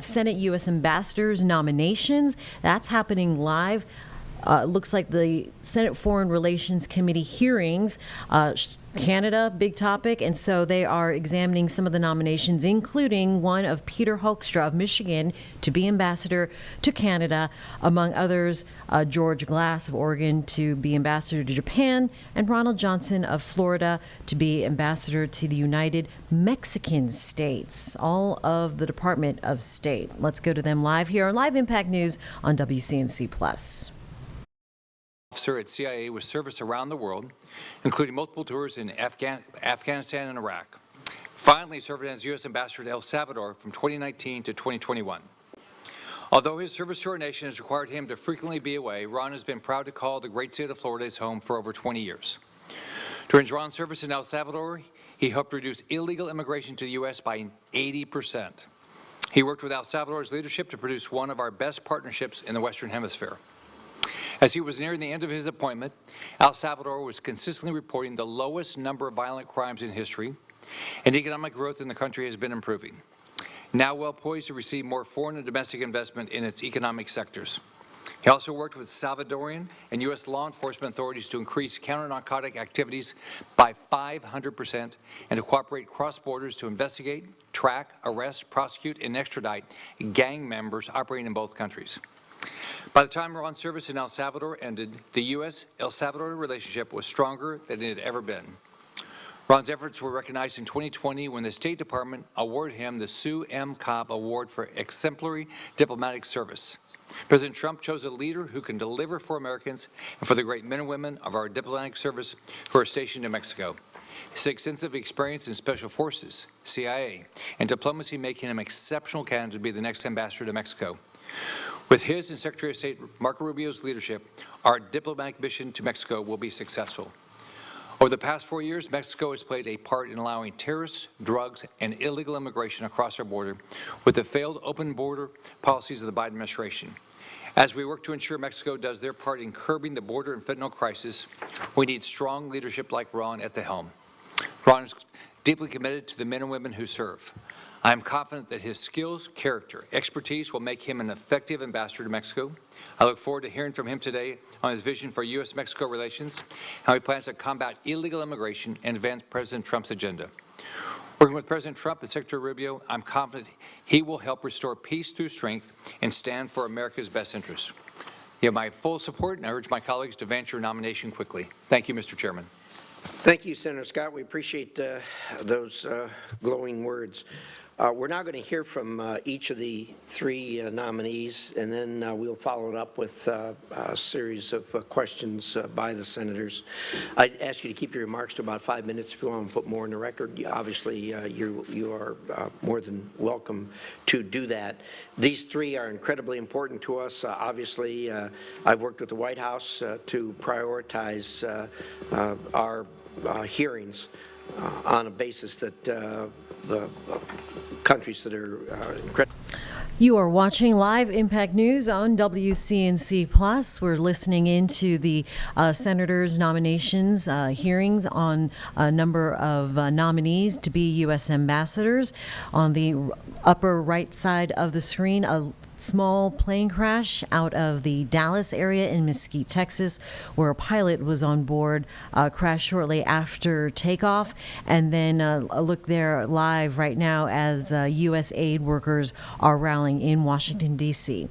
Senate U.S. ambassadors nominations. That's happening live. Looks like the Senate Foreign Relations Committee hearings, Canada, big topic, and so they are examining some of the nominations, including one of Peter Hoekstra of Michigan to be ambassador to Canada, among others, George Glass of Oregon to be ambassador to Japan, and Ronald Johnson of Florida to be ambassador to the United Mexican States, all of the Department of State. Let's go to them live here on Live Impact News on WCNC Plus. Officer at CIA with service around the world, including multiple tours in Afghanistan and Iraq. Finally served as U.S. Ambassador to El Salvador from 2019 to 2021. Although his service to our nation has required him to frequently be away, Ron has been proud to call the great state of Florida his home for over 20 years. During Ron's service in El Salvador, he helped reduce illegal immigration to the U.S. by 80%. He worked with El Salvador's leadership to produce one of our best partnerships in the Western Hemisphere. As he was nearing the end of his appointment, El Salvador was consistently reporting the lowest number of violent crimes in history, and economic growth in the country has been improving. Now well poised to receive more foreign and domestic investment in its economic sectors. He also worked with Salvadorian and U.S. law enforcement authorities to increase counter-narcotic activities by 500% and to cooperate cross borders to investigate, track, arrest, prosecute, and extradite gang members operating in both countries. By the time Ron's service in El Salvador ended, the U.S.-El Salvador relationship was stronger than it had ever been. Ron's efforts were recognized in 2020 when the State Department awarded him the Sue M. Cobb Award for Exemplary Diplomatic Service. President Trump chose a leader who can deliver for Americans and for the great men and women of our diplomatic service who are stationed in Mexico. His extensive experience in Special Forces, CIA, and diplomacy make him an exceptional candidate to be the next ambassador to Mexico. With his and Secretary of State Marco Rubio's leadership, our diplomatic mission to Mexico will be successful. Over the past 4 years, Mexico has played a part in allowing terrorists, drugs, and illegal immigration across our border with the failed open border policies of the Biden administration. As we work to ensure Mexico does their part in curbing the border and fentanyl crisis, we need strong leadership like Ron at the helm. Ron is deeply committed to the men and women who serve. I am confident that his skills, character, expertise will make him an effective ambassador to Mexico. I look forward to hearing from him today on his vision for U.S.-Mexico relations, how he plans to combat illegal immigration and advance President Trump's agenda. Working with President Trump and Secretary Rubio, I'm confident he will help restore peace through strength and stand for America's best interests. You have my full support, and I urge my colleagues to advance your nomination quickly. Thank you, Mr. Chairman. Thank you, Senator Scott. We appreciate those glowing words. We're now going to hear from each of the three nominees, and then we'll follow it up with a series of questions by the senators. I'd ask you to keep your remarks to about 5 minutes. If you want to put more in the record, obviously you are more than welcome to do that. These three are incredibly important to us. Obviously, I've worked with the White House to prioritize our hearings on a basis that the countries that are incredible. You are watching Live Impact News on WCNC Plus. We're listening into the senators' nominations hearings on a number of nominees to be U.S. ambassadors. On the upper right side of the screen, a small plane crash out of the Dallas area in Mesquite, Texas, where a pilot was on board, crashed shortly after takeoff. And then a look there live right now as U.S. aid workers are rallying in Washington, D.C.